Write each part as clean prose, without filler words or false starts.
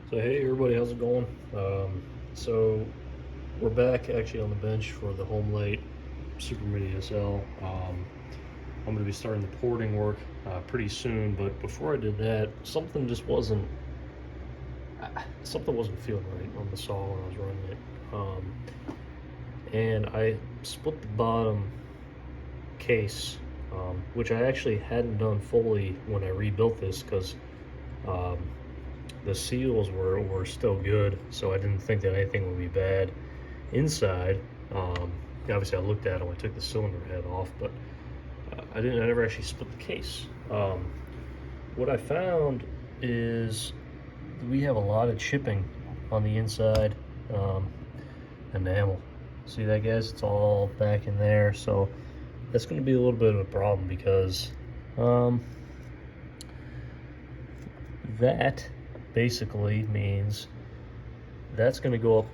So hey everybody, how's it going? So we're back actually on the bench for the Homelite Super Mini SL. I'm going to be starting the porting work pretty soon, but before I did that, something wasn't feeling right on the saw when I was running it, and I split the bottom case, which I actually hadn't done fully when I rebuilt this because. The seals were still good, so I didn't think that anything would be bad inside. Obviously, I looked at them. I took the cylinder head off, but I never actually split the case. What I found is we have a lot of chipping on the inside enamel. See that, guys? It's all back in there, so that's going to be a little bit of a problem because that basically means that's going to go up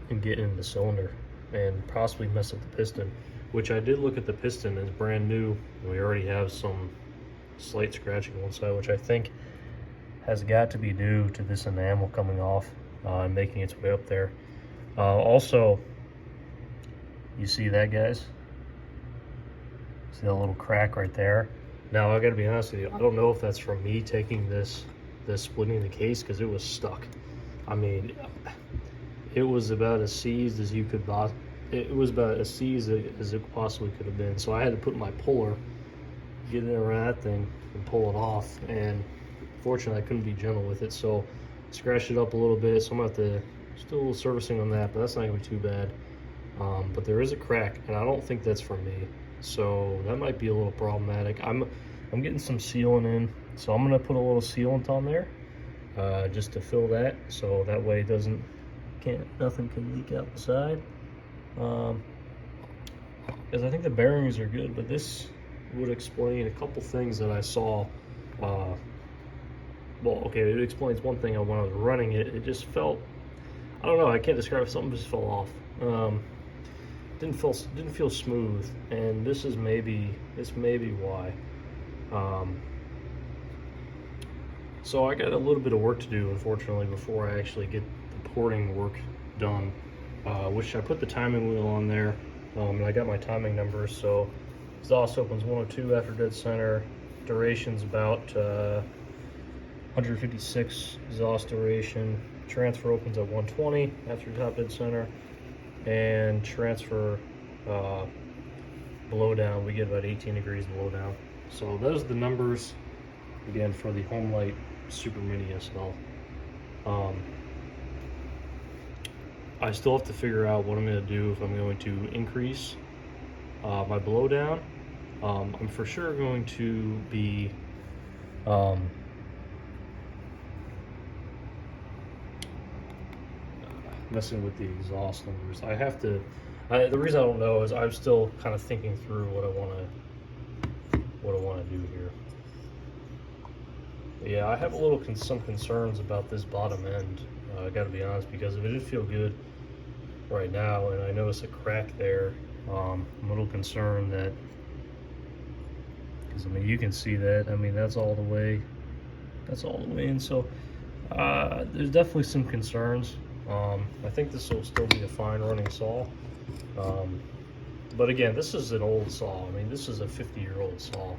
and get in the cylinder and possibly mess up the piston, which I did look at the piston. It's brand new. We already have some slight scratching on one side, which I think has got to be due to this enamel coming off and making its way up there. Also, you see that, guys? See that little crack right there? Now I gotta be honest with you, I don't know if that's from me taking this splitting the case, because it was stuck. I mean, it was about as seized as you could it was about as seized as it possibly could have been. So I had to put my puller, get in around that thing and pull it off, and fortunately I couldn't be gentle with it, so scratched it up a little bit. So I'm gonna have to still a little servicing on that, but that's not gonna be too bad. But there is a crack, and I don't think that's from me, so that might be a little problematic. I'm getting some sealant in, so I'm gonna put a little sealant on there just to fill that, so that way nothing can leak out the side. Because I think the bearings are good, but this would explain a couple things that I saw. Well, okay, it explains one thing. When I was running it, it just felt, I don't know, I can't describe it. Something just fell off. Didn't feel smooth, and this may be why. So I got a little bit of work to do, unfortunately, before I actually get the porting work done, which I put the timing wheel on there, and I got my timing numbers. So exhaust opens 102 after dead center, duration's about 156 exhaust duration, transfer opens at 120 after top dead center, and transfer blow down, we get about 18 degrees blow down. So those are the numbers again for the Homelite Super Mini SL. I still have to figure out what I'm going to do, if I'm going to increase my blow down. I'm for sure going to be messing with the exhaust numbers. The reason I don't know is I'm still kind of thinking through what I want to do here. But yeah, I have some concerns about this bottom end. I got to be honest, because if it didn't feel good right now, and I notice a crack there, I'm a little concerned that, because I mean you can see that. I mean that's all the way in. So there's definitely some concerns. I think this will still be a fine running saw. But again, this is an old saw. I mean, this is a 50-year-old saw.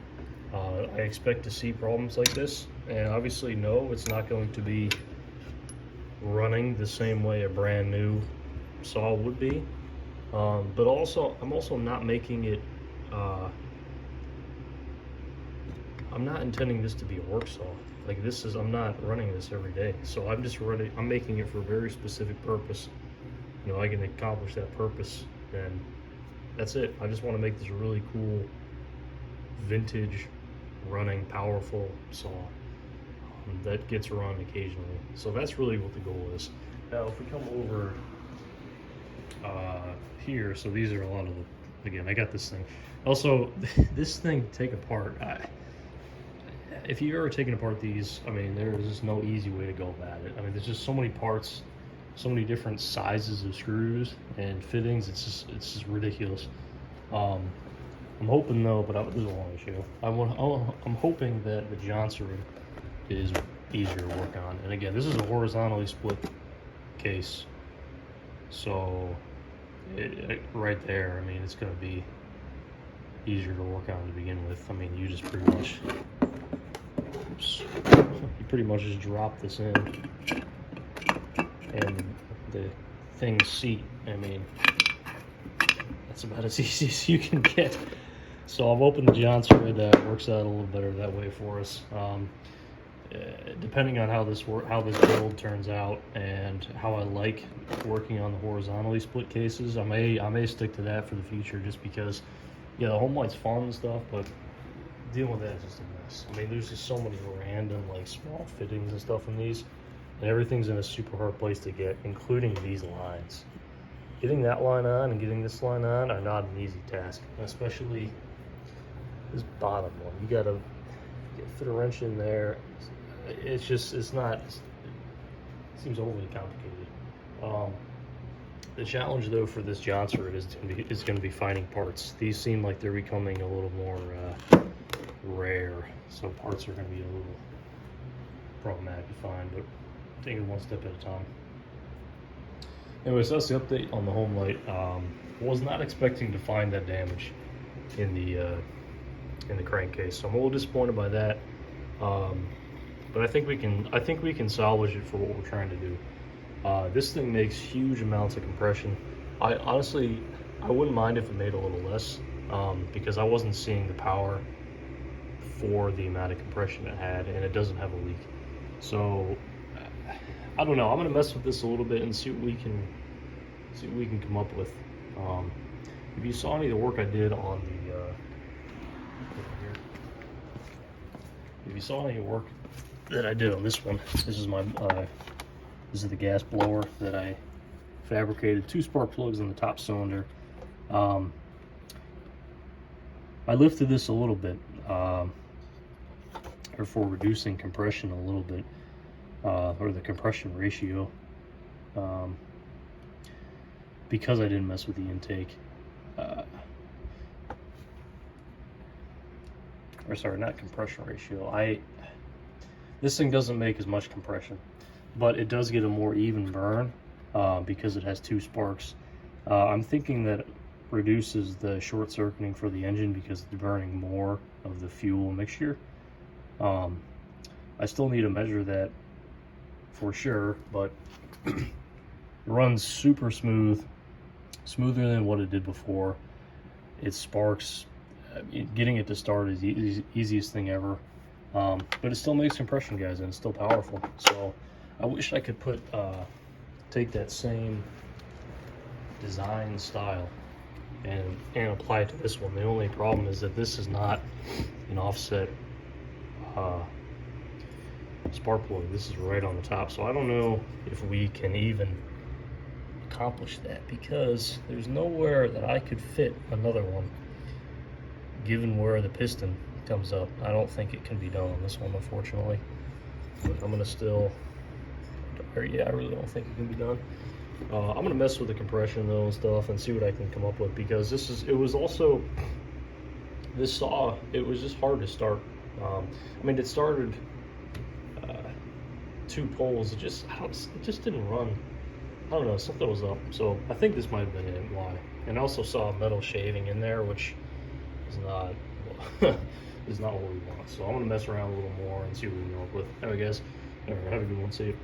I expect to see problems like this, and obviously no, it's not going to be running the same way a brand new saw would be. But also, I'm also not making it, I'm not intending this to be a work saw. Like I'm not running this every day. So I'm making it for a very specific purpose. You know, I can accomplish that purpose, and that's it. I just want to make this a really cool, vintage, running, powerful saw that gets run occasionally. So that's really what the goal is. Now, if we come over here, so these are a lot of again, I got this thing. Also, this thing to take apart, if you've ever taken apart these, I mean, there's just no easy way to go about it. I mean, there's just so many parts, so many different sizes of screws and fittings. It's just ridiculous. I'm hoping though, but this is a long issue. I'm hoping that the Johnson is easier to work on. And again, this is a horizontally split case, so right there, I mean, it's going to be easier to work on to begin with. I mean, you just pretty much, oops, you pretty much just drop this in, and the thing's seat. I mean, that's about as easy as you can get. So I've opened the John thread. That works out a little better that way for us. Depending on how this build turns out and how I like working on the horizontally split cases, I may stick to that for the future, just because, yeah, the Homelite's fun and stuff, but dealing with that is just a mess. I mean, there's just so many random like small fittings and stuff in these, and everything's in a super hard place to get, including these lines. Getting that line on and getting this line on are not an easy task, especially this bottom one. You gotta fit a wrench in there. It seems overly complicated. The challenge though for this John thread is going to be finding parts. These seem like they're becoming a little more rare, so parts are going to be a little problematic to find, but take it one step at a time. Anyways, that's the update on the Homelite. Was not expecting to find that damage in the crankcase, so I'm a little disappointed by that. But I think we can salvage it for what we're trying to do. This thing makes huge amounts of compression. I honestly wouldn't mind if it made a little less, because I wasn't seeing the power for the amount of compression it had, and it doesn't have a leak. So I don't know. I'm gonna mess with this a little bit and see what we can come up with. If you saw any of the work I did on the if you saw any work that I did on this one, this is my this is the gas blower that I fabricated, 2 spark plugs in the top cylinder. I lifted this a little bit, or for reducing compression a little bit, or the compression ratio, because I didn't mess with the intake. Or sorry, not compression ratio. This thing doesn't make as much compression, but it does get a more even burn because it has 2 sparks. I'm thinking that it reduces the short circuiting for the engine because it's burning more of the fuel mixture. I still need to measure that for sure, but it runs super smooth, smoother than what it did before. It sparks. Getting it to start is the easiest thing ever, but it still makes compression, guys, and it's still powerful. So I wish I could take that same design style and apply it to this one. The only problem is that this is not an offset spark plug. This is right on the top, so I don't know if we can even accomplish that, because there's nowhere that I could fit another one. Given where the piston comes up, I don't think it can be done on this one, unfortunately. But I'm gonna still, yeah, I really don't think it can be done. I'm gonna mess with the compression though and stuff and see what I can come up with, because it was just hard to start. I mean, it started 2 poles. It just didn't run. I don't know, something was up. So I think this might have been it, why. And I also saw metal shaving in there, which is not what we want. So I'm gonna mess around a little more and see what we can come up with. Anyway, guys, have a good one. See you.